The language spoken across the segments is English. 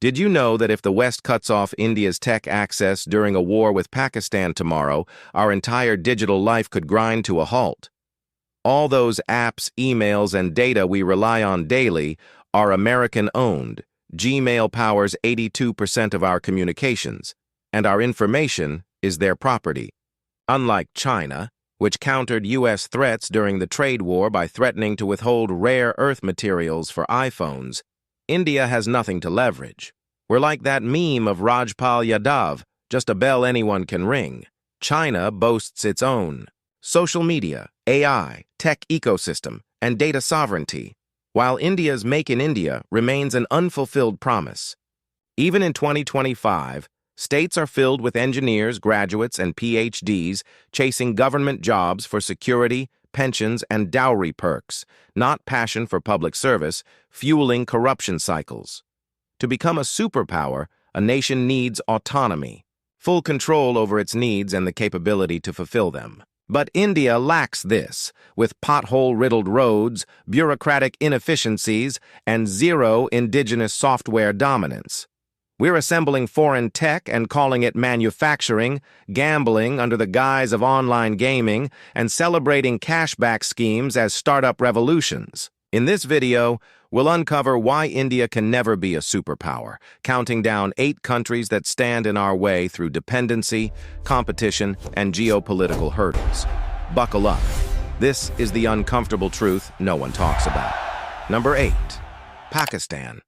Did you know that if the West cuts off India's tech access during a war with Pakistan tomorrow, our entire digital life could grind to a halt? All those apps, emails, and data we rely on daily are American-owned. Gmail powers 82% of our communications, and our information is their property. Unlike China, which countered U.S. threats during the trade war by threatening to withhold rare earth materials for iPhones, India has nothing to leverage. We're like that meme of Rajpal Yadav, just a bell anyone can ring. China boasts its own social media, AI, tech ecosystem, and data sovereignty, while India's Make in India remains an unfulfilled promise. Even in 2025, states are filled with engineers, graduates, and PhDs chasing government jobs for security, pensions, and dowry perks, not passion for public service, fueling corruption cycles. To become a superpower, a nation needs autonomy, full control over its needs and the capability to fulfill them. But India lacks this, with pothole-riddled roads, bureaucratic inefficiencies, and zero indigenous software dominance. We're assembling foreign tech and calling it manufacturing, gambling under the guise of online gaming, and celebrating cashback schemes as startup revolutions. In this video, we'll uncover why India can never be a superpower, counting down 8 countries that stand in our way through dependency, competition, and geopolitical hurdles. Buckle up. This is the uncomfortable truth no one talks about. Number 8. Pakistan.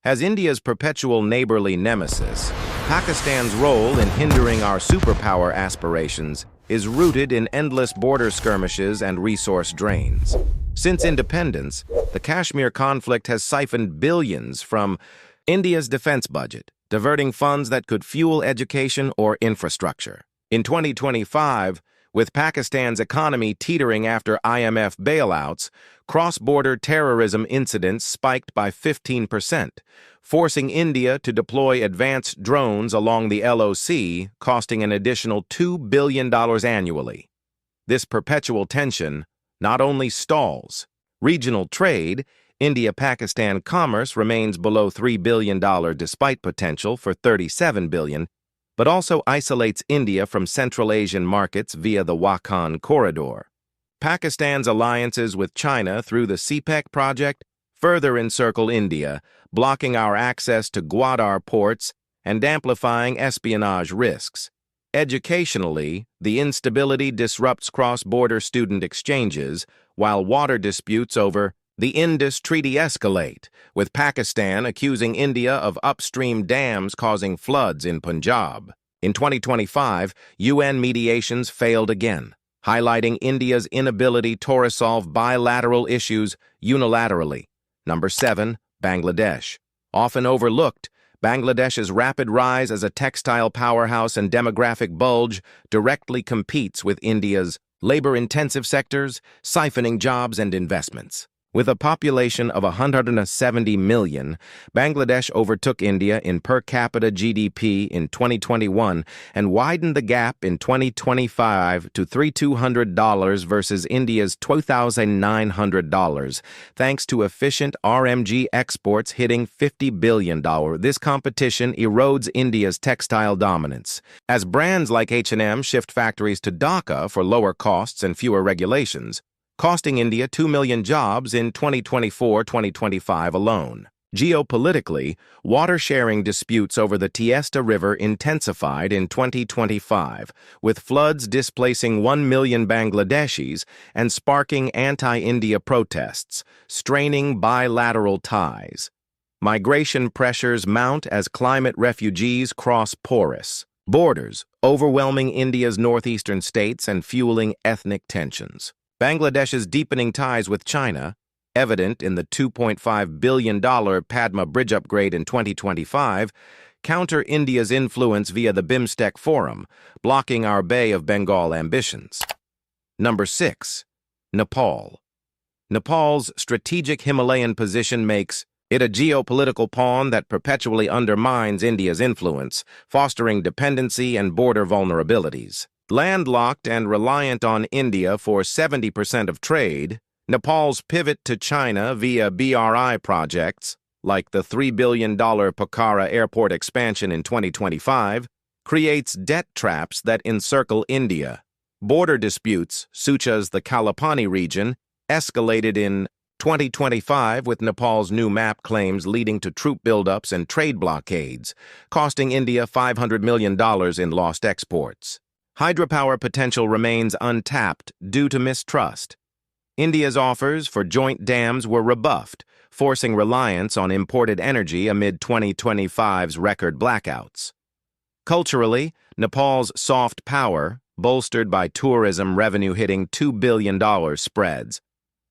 As India's perpetual neighborly nemesis, Pakistan's role in hindering our superpower aspirations is rooted in endless border skirmishes and resource drains. Since independence, the Kashmir conflict has siphoned billions from India's defense budget, diverting funds that could fuel education or infrastructure. In 2025, with Pakistan's economy teetering after IMF bailouts, cross-border terrorism incidents spiked by 15%, forcing India to deploy advanced drones along the LOC, costing an additional $2 billion annually. This perpetual tension not only stalls regional trade, India-Pakistan commerce remains below $3 billion despite potential for $37 billion, but also isolates India from Central Asian markets via the Wakhan corridor. Pakistan's alliances with China through the CPEC project further encircle India, blocking our access to Gwadar ports and amplifying espionage risks. Educationally, the instability disrupts cross-border student exchanges, while water disputes over the Indus Treaty escalate, with Pakistan accusing India of upstream dams causing floods in Punjab. In 2025, UN mediations failed again, highlighting India's inability to resolve bilateral issues unilaterally. Number 7. Bangladesh. Often overlooked, Bangladesh's rapid rise as a textile powerhouse and demographic bulge directly competes with India's labor-intensive sectors, siphoning jobs and investments. With a population of 170 million, Bangladesh overtook India in per capita GDP in 2021 and widened the gap in 2025 to $3,200 versus India's $2,900, thanks to efficient RMG exports hitting $50 billion. This competition erodes India's textile dominance, as brands like H&M shift factories to Dhaka for lower costs and fewer regulations, costing India 2 million jobs in 2024-2025 alone. Geopolitically, water-sharing disputes over the Teesta River intensified in 2025, with floods displacing 1 million Bangladeshis and sparking anti-India protests, straining bilateral ties. Migration pressures mount as climate refugees cross porous borders, overwhelming India's northeastern states and fueling ethnic tensions. Bangladesh's deepening ties with China, evident in the $2.5 billion Padma Bridge upgrade in 2025, counter India's influence via the BIMSTEC Forum, blocking our Bay of Bengal ambitions. Number 6. Nepal. Nepal's strategic Himalayan position makes it a geopolitical pawn that perpetually undermines India's influence, fostering dependency and border vulnerabilities. Landlocked and reliant on India for 70% of trade, Nepal's pivot to China via BRI projects like the $3 billion Pokhara airport expansion in 2025, creates debt traps that encircle India. Border disputes, such as the Kalapani region, escalated in 2025 with Nepal's new map claims leading to troop buildups and trade blockades, costing India $500 million in lost exports. Hydropower potential remains untapped due to mistrust. India's offers for joint dams were rebuffed, forcing reliance on imported energy amid 2025's record blackouts. Culturally, Nepal's soft power, bolstered by tourism revenue hitting $2 billion, spreads.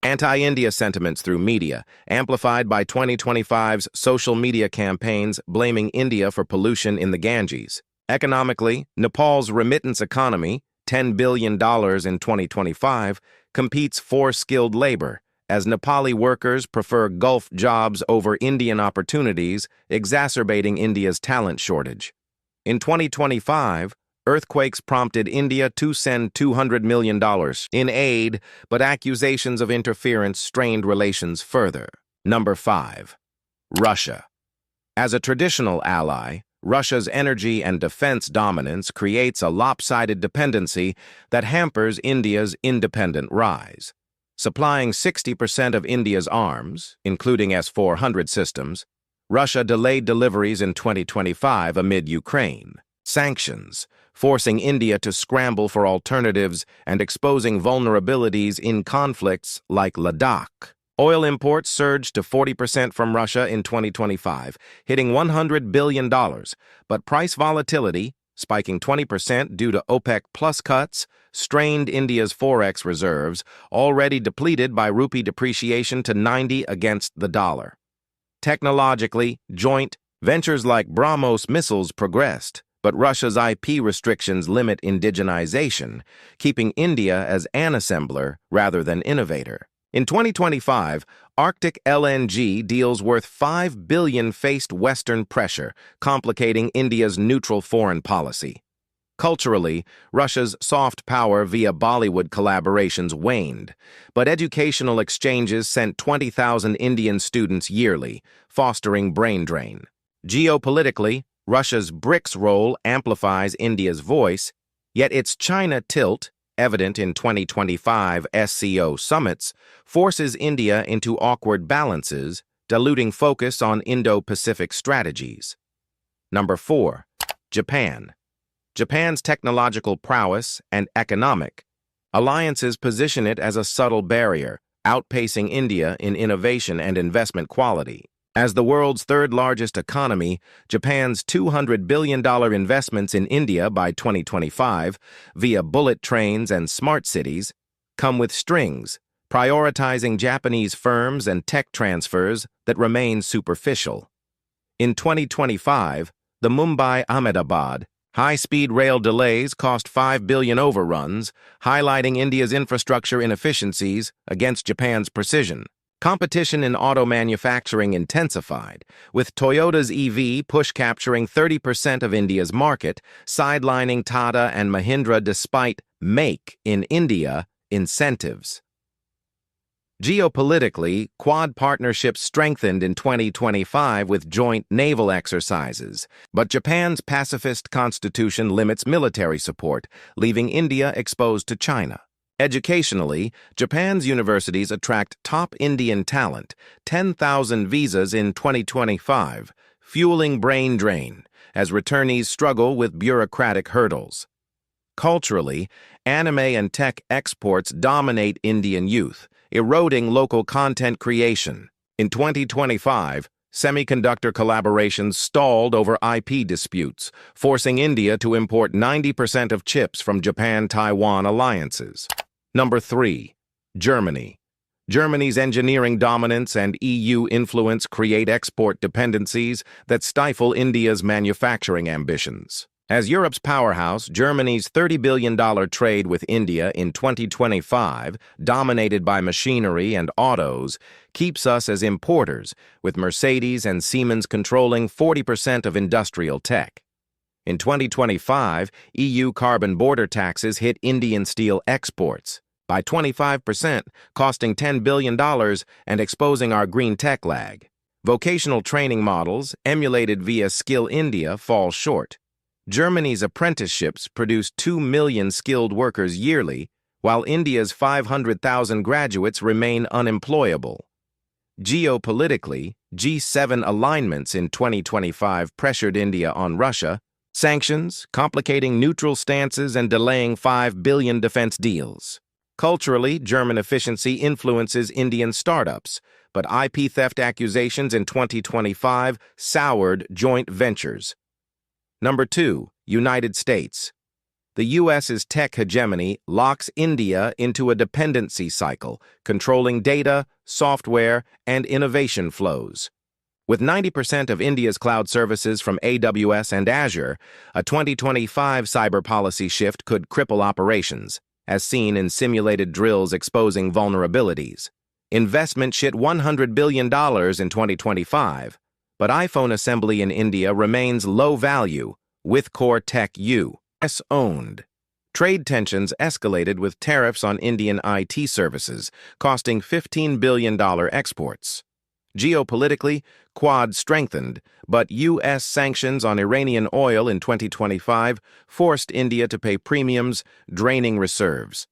Anti-India sentiments through media, amplified by 2025's social media campaigns blaming India for pollution in the Ganges. Economically, Nepal's remittance economy, $10 billion in 2025, competes for skilled labor, as Nepali workers prefer Gulf jobs over Indian opportunities, exacerbating India's talent shortage. In 2025, earthquakes prompted India to send $200 million in aid, but accusations of interference strained relations further. Number 5. Russia. As a traditional ally, Russia's energy and defense dominance creates a lopsided dependency that hampers India's independent rise. Supplying 60% of India's arms, including S-400 systems, Russia delayed deliveries in 2025 amid Ukraine sanctions, forcing India to scramble for alternatives and exposing vulnerabilities in conflicts like Ladakh. Oil imports surged to 40% from Russia in 2025, hitting $100 billion, but price volatility, spiking 20% due to OPEC Plus cuts, strained India's forex reserves, already depleted by rupee depreciation to 90 against the dollar. Technologically, joint ventures like BrahMos missiles progressed, but Russia's IP restrictions limit indigenization, keeping India as an assembler rather than innovator. In 2025, Arctic LNG deals worth $5 billion faced Western pressure, complicating India's neutral foreign policy. Culturally, Russia's soft power via Bollywood collaborations waned, but educational exchanges sent 20,000 Indian students yearly, fostering brain drain. Geopolitically, Russia's BRICS role amplifies India's voice, yet its China tilt, evident in 2025 SCO summits, forces India into awkward balances, diluting focus on Indo-Pacific strategies. Number 4. Japan. Japan's technological prowess and economic alliances position it as a subtle barrier, outpacing India in innovation and investment quality. As the world's third-largest economy, Japan's $200 billion investments in India by 2025, via bullet trains and smart cities, come with strings, prioritizing Japanese firms and tech transfers that remain superficial. In 2025, the Mumbai-Ahmedabad high-speed rail delays cost $5 billion overruns, highlighting India's infrastructure inefficiencies against Japan's precision. Competition in auto manufacturing intensified, with Toyota's EV push capturing 30% of India's market, sidelining Tata and Mahindra despite Make in India incentives. Geopolitically, Quad partnerships strengthened in 2025 with joint naval exercises, but Japan's pacifist constitution limits military support, leaving India exposed to China. Educationally, Japan's universities attract top Indian talent, 10,000 visas in 2025, fueling brain drain as returnees struggle with bureaucratic hurdles. Culturally, anime and tech exports dominate Indian youth, eroding local content creation. In 2025, semiconductor collaborations stalled over IP disputes, forcing India to import 90% of chips from Japan-Taiwan alliances. Number 3. Germany. Germany's engineering dominance and EU influence create export dependencies that stifle India's manufacturing ambitions. As Europe's powerhouse, Germany's $30 billion trade with India in 2025, dominated by machinery and autos, keeps us as importers, with Mercedes and Siemens controlling 40% of industrial tech. In 2025, EU carbon border taxes hit Indian steel exports by 25%, costing $10 billion and exposing our green tech lag. Vocational training models, emulated via Skill India, fall short. Germany's apprenticeships produce 2 million skilled workers yearly, while India's 500,000 graduates remain unemployable. Geopolitically, G7 alignments in 2025 pressured India on Russia, sanctions, complicating neutral stances and delaying 5 billion defense deals. Culturally, German efficiency influences Indian startups, but IP theft accusations in 2025 soured joint ventures. Number 2, United States. The U.S.'s tech hegemony locks India into a dependency cycle, controlling data, software, and innovation flows. With 90% of India's cloud services from AWS and Azure, a 2025 cyber policy shift could cripple operations, as seen in simulated drills exposing vulnerabilities. Investment hit $100 billion in 2025, but iPhone assembly in India remains low value, with core tech U.S. owned. Trade tensions escalated with tariffs on Indian IT services, costing $15 billion exports. Geopolitically, Quad strengthened, but U.S. sanctions on Iranian oil in 2025 forced India to pay premiums, draining reserves.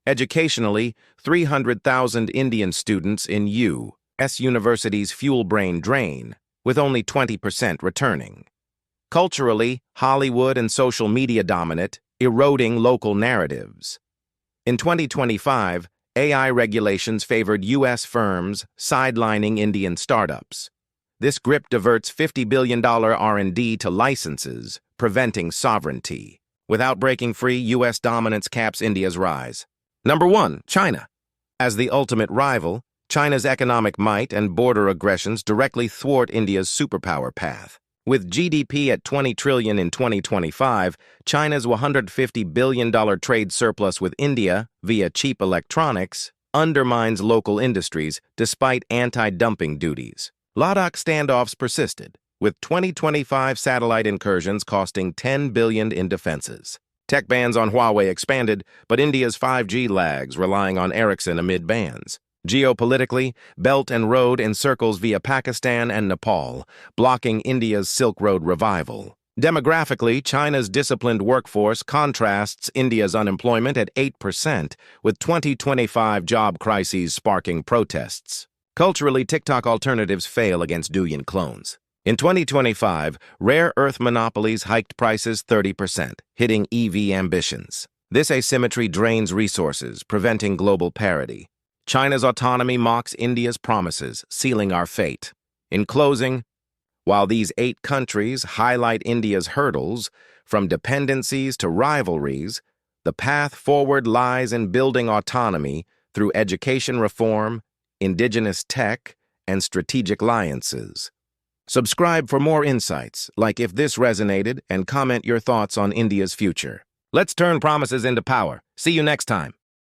Educationally, 300,000 Indian students in U.S. universities fuel brain drain, with only 20% returning. Culturally, Hollywood and social media dominate, eroding local narratives. In 2025, AI regulations favored U.S. firms, sidelining Indian startups. This grip diverts $50 billion R&D to licenses, preventing sovereignty. Without breaking free, U.S. dominance caps India's rise. Number 1, China. As the ultimate rival, China's economic might and border aggressions directly thwart India's superpower path. With GDP at $20 trillion in 2025, China's $150 billion trade surplus with India, via cheap electronics, undermines local industries despite anti-dumping duties. Ladakh standoffs persisted, with 2025 satellite incursions costing $10 billion in defenses. Tech bans on Huawei expanded, but India's 5G lags, relying on Ericsson amid bans. Geopolitically, Belt and Road encircles via Pakistan and Nepal, blocking India's Silk Road revival. Demographically, China's disciplined workforce contrasts India's unemployment at 8%, with 2025 job crises sparking protests. Culturally, TikTok alternatives fail against Douyin clones. In 2025, rare earth monopolies hiked prices 30%, hitting EV ambitions. This asymmetry drains resources, preventing global parity. China's autonomy mocks India's promises, sealing our fate. In closing, while these 8 countries highlight India's hurdles, from dependencies to rivalries, the path forward lies in building autonomy through education reform, indigenous tech, and strategic alliances. Subscribe for more insights, like if this resonated, and comment your thoughts on India's future. Let's turn promises into power. See you next time.